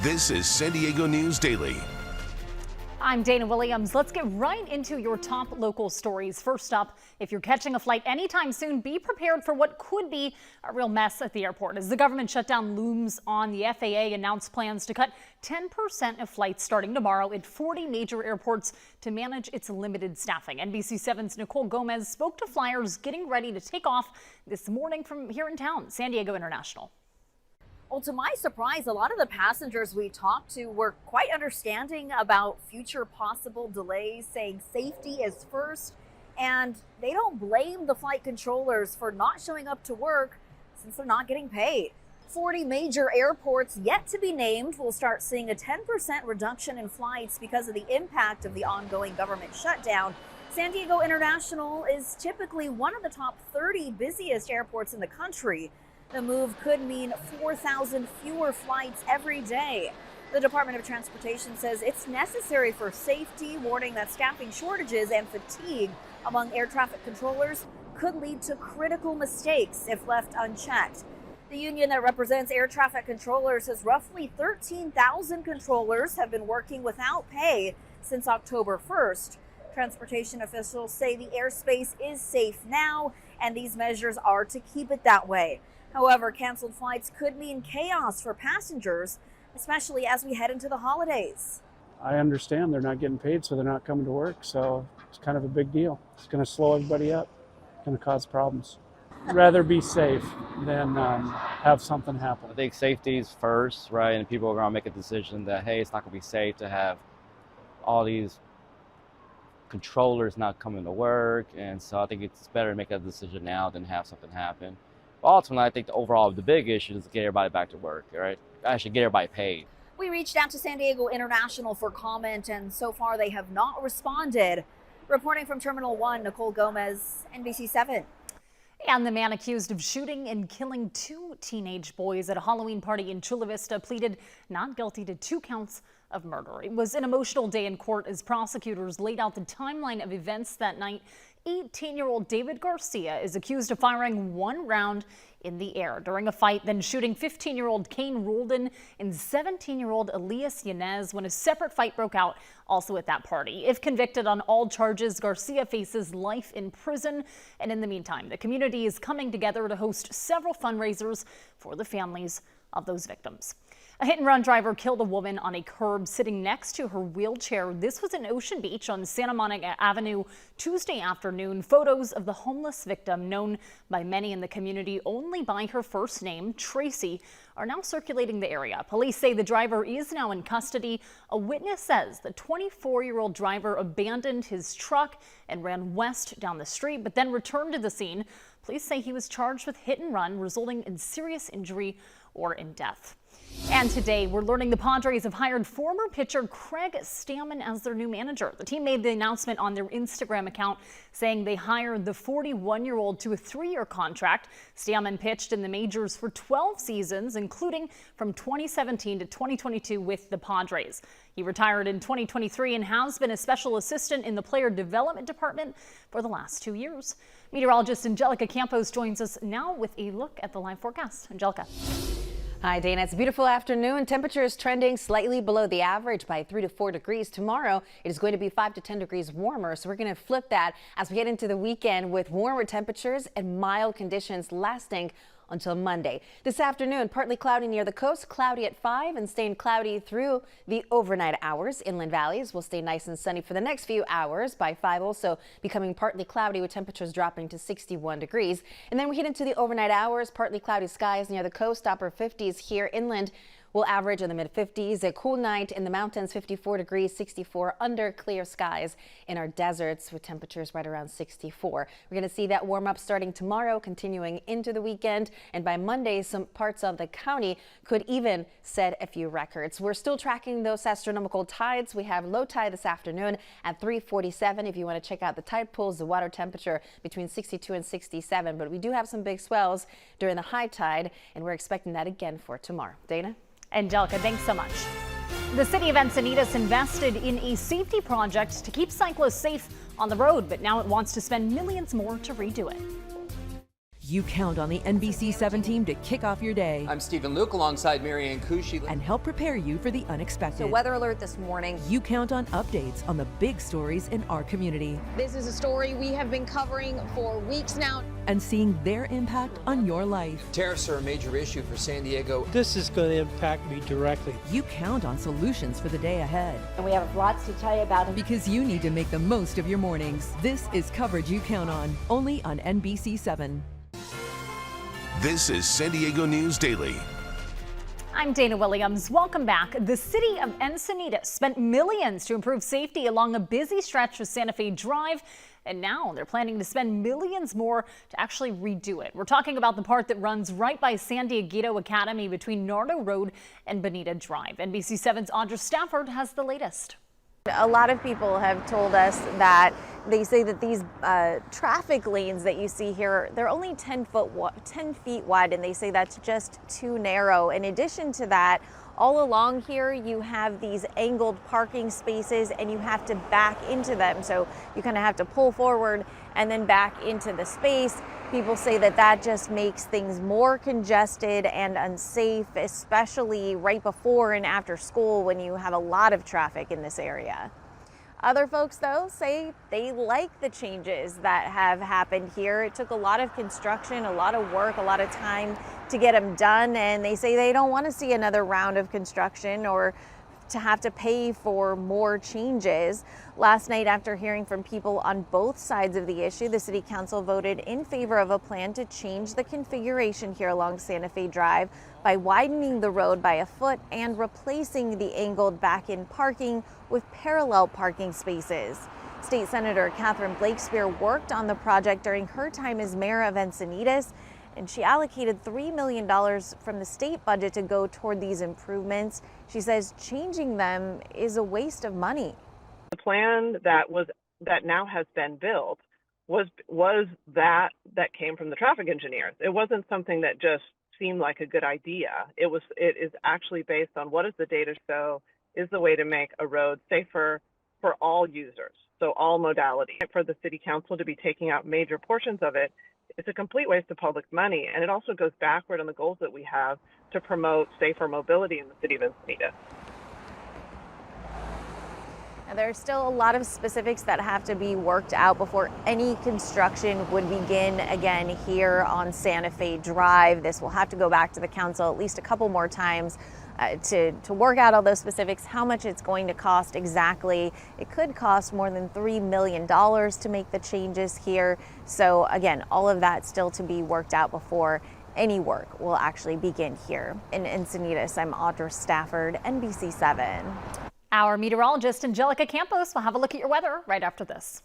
This is San Diego News Daily. I'm Dana Williams. Let's get right into your top local stories. First up, if you're catching a flight anytime soon, be prepared for what could be a real mess at the airport. As the government shutdown looms on, the FAA announced plans to cut 10% of flights starting tomorrow at 40 major airports to manage its limited staffing. NBC7's Nicole Gomez spoke to flyers getting ready to take off this morning from here in town, San Diego International. Well, to my surprise, a lot of the passengers we talked to were quite understanding about future possible delays, saying safety is first, and they don't blame the flight controllers for not showing up to work since they're not getting paid. 40 major airports yet to be named will start seeing a 10% reduction in flights because of the impact of the ongoing government shutdown. San Diego International is typically one of the top 30 busiest airports in the country. The move could mean 4,000 fewer flights every day. The Department of Transportation says it's necessary for safety, warning that staffing shortages and fatigue among air traffic controllers could lead to critical mistakes if left unchecked. The union that represents air traffic controllers says roughly 13,000 controllers have been working without pay since October 1st. Transportation officials say the airspace is safe now, and these measures are to keep it that way. However, canceled flights could mean chaos for passengers, especially as we head into the holidays. I understand they're not getting paid, so they're not coming to work. So it's kind of a big deal. It's going to slow everybody up. It's going to cause problems. Rather be safe than have something happen. I think safety is first, right? And people are going to make a decision that, hey, it's not going to be safe to have all these controllers not coming to work. And so I think it's better to make a decision now than have something happen. Ultimately, I think the big issue is to get everybody back to work, right? Actually get everybody paid. We reached out to San Diego International for comment, and so far they have not responded. Reporting from Terminal 1, Nicole Gomez, NBC7. And the man accused of shooting and killing 2 teenage boys at a Halloween party in Chula Vista pleaded not guilty to 2 counts of murder. It was an emotional day in court as prosecutors laid out the timeline of events that night. 18-year-old David Garcia is accused of firing 1 round in the air during a fight, then shooting 15-year-old Kane Roldan and 17-year-old Elias Yanez when a separate fight broke out also at that party. If convicted on all charges, Garcia faces life in prison. And in the meantime, the community is coming together to host several fundraisers for the families of those victims. A hit-and-run driver killed a woman on a curb sitting next to her wheelchair. This was in Ocean Beach on Santa Monica Avenue Tuesday afternoon. Photos of the homeless victim, known by many in the community only by her first name, Tracy, are now circulating the area. Police say the driver is now in custody. A witness says the 24-year-old driver abandoned his truck and ran west down the street, but then returned to the scene. Police say he was charged with hit and run, resulting in serious injury or in death. And today, we're learning the Padres have hired former pitcher Craig Stammen as their new manager. The team made the announcement on their Instagram account, saying they hired the 41-year-old to a 3-year contract. Stammen pitched in the majors for 12 seasons, including from 2017 to 2022 with the Padres. He retired in 2023 and has been a special assistant in the player development department for the last 2 years. Meteorologist Angelica Campos joins us now with a look at the live forecast. Angelica. Hi, Dana. It's a beautiful afternoon. Temperatures trending slightly below the average by 3 to 4 degrees. Tomorrow, it is going to be 5 to 10 degrees warmer. So we're going to flip that as we get into the weekend with warmer temperatures and mild conditions lasting until Monday. This afternoon, partly cloudy near the coast, cloudy at 5 and staying cloudy through the overnight hours. Inland valleys will stay nice and sunny for the next few hours. By 5 also becoming partly cloudy with temperatures dropping to 61 degrees. And then we head into the overnight hours, partly cloudy skies near the coast, upper 50s here inland. We'll average in the mid-50s. A cool night in the mountains, 54 degrees, 64 under clear skies in our deserts with temperatures right around 64. We're going to see that warm up starting tomorrow, continuing into the weekend. And by Monday, some parts of the county could even set a few records. We're still tracking those astronomical tides. We have low tide this afternoon at 3:47. If you want to check out the tide pools, the water temperature between 62 and 67. But we do have some big swells during the high tide, and we're expecting that again for tomorrow. Dana? Angelica, thanks so much. The city of Encinitas invested in a safety project to keep cyclists safe on the road, but now it wants to spend millions more to redo it. You count on the NBC7 team to kick off your day I'm Stephen Luke alongside Marianne Kushi. and help prepare you for the unexpected. So weather alert this morning. You count on updates on the big stories in our community This is a story we have been covering for weeks now. and seeing their impact on your life. Tariffs are a major issue for San Diego. This is going to impact me directly. You count on solutions for the day ahead And we have lots to tell you about. because you need to make the most of your mornings. This is coverage you count on, only on NBC7. This is San Diego News Daily. I'm Dana Williams. Welcome back. The city of Encinitas spent millions to improve safety along a busy stretch of Santa Fe Drive, and now they're planning to spend millions more to actually redo it. We're talking about the part that runs right by San Diego Academy between Nardo Road and Bonita Drive. NBC7's Audra Stafford has the latest. A lot of people have told us that they say that these traffic lanes that you see here, they're only 10 feet wide, and they say that's just too narrow. In addition to that, all along here you have these angled parking spaces and you have to back into them. So you kind of have to pull forward and then back into the space. People say that that just makes things more congested and unsafe, especially right before and after school when you have a lot of traffic in this area. Other folks, though, say they like the changes that have happened here. It took a lot of construction, a lot of work, a lot of time to get them done, and they say they don't want to see another round of construction or to have to pay for more changes. Last night, after hearing from people on both sides of the issue, the City Council voted in favor of a plan to change the configuration here along Santa Fe Drive by widening the road by a foot and replacing the angled back-in parking with parallel parking spaces. State Senator Catherine Blakespear worked on the project during her time as mayor of Encinitas, and she allocated $3 million from the state budget to go toward these improvements. She says changing them is a waste of money. The plan that now has been built was that came from the traffic engineers. It wasn't something that just seemed like a good idea. It is actually based on what does the data show is the way to make a road safer for all users, so all modalities. For the city council to be taking out major portions of it, it's a complete waste of public money, and it also goes backward on the goals that we have to promote safer mobility in the city of Encinitas. There's still a lot of specifics that have to be worked out before any construction would begin again here on Santa Fe Drive. This will have to go back to the council at least a couple more times to work out all those specifics, how much it's going to cost exactly. It could cost more than $3 million to make the changes here. So again, all of that still to be worked out before any work will actually begin here in Encinitas. I'm Audra Stafford, NBC7. Our meteorologist Angelica Campos will have a look at your weather right after this.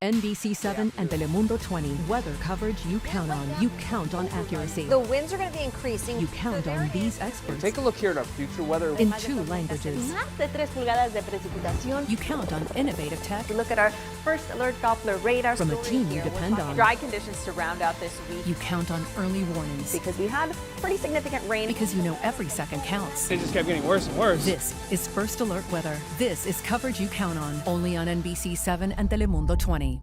NBC7 and Telemundo 20. Weather coverage you count on. You count on accuracy. The winds are going to be increasing. You count on these experts. Take a look here at our future weather. In 2 languages. Más de 3 pulgadas de precipitación. You count on innovative tech. We look at our first alert Doppler radar. From a team you depend on. Dry conditions to round out this week. You count on early warnings. Because we had pretty significant rain. Because you know every second counts. It just kept getting worse and worse. This is First Alert Weather. This is coverage you count on. Only on NBC7 and Telemundo 20.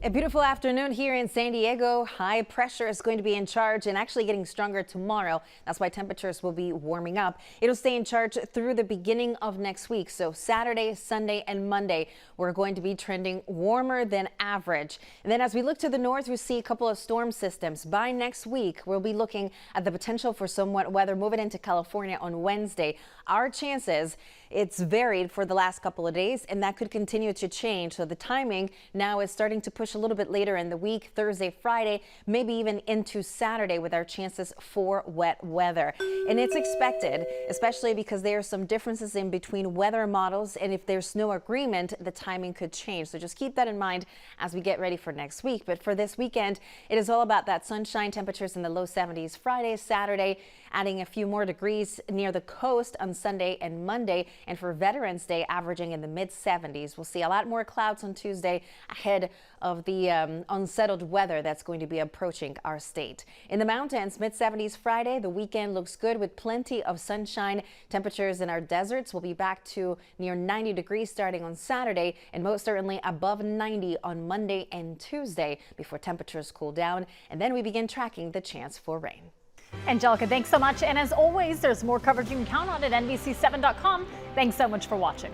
A beautiful afternoon here in San Diego. High pressure is going to be in charge and actually getting stronger tomorrow. That's why temperatures will be warming up. It'll stay in charge through the beginning of next week. So Saturday, Sunday, and Monday, we're going to be trending warmer than average. And then as we look to the north, we see a couple of storm systems. By next week, we'll be looking at the potential for some wet weather moving into California on Wednesday. Our chances, it's varied for the last couple of days, and that could continue to change. So the timing now is starting to push a little bit later in the week, Thursday, Friday, maybe even into Saturday with our chances for wet weather. And it's expected, especially because there are some differences in between weather models, and if there's no agreement, the timing could change. So just keep that in mind as we get ready for next week. But for this weekend, it is all about that sunshine, temperatures in the low 70s Friday, Saturday, adding a few more degrees near the coast on Sunday and Monday, and for Veterans Day averaging in the mid 70s. We'll see a lot more clouds on Tuesday ahead of of the unsettled weather that's going to be approaching our state. In the mountains, mid-70s Friday. The weekend looks good with plenty of sunshine. Temperatures in our deserts will be back to near 90 degrees starting on Saturday, and most certainly above 90 on Monday and Tuesday before temperatures cool down, and then we begin tracking the chance for rain. Angelica, thanks so much. And as always, there's more coverage you can count on at NBC7.com. Thanks so much for watching.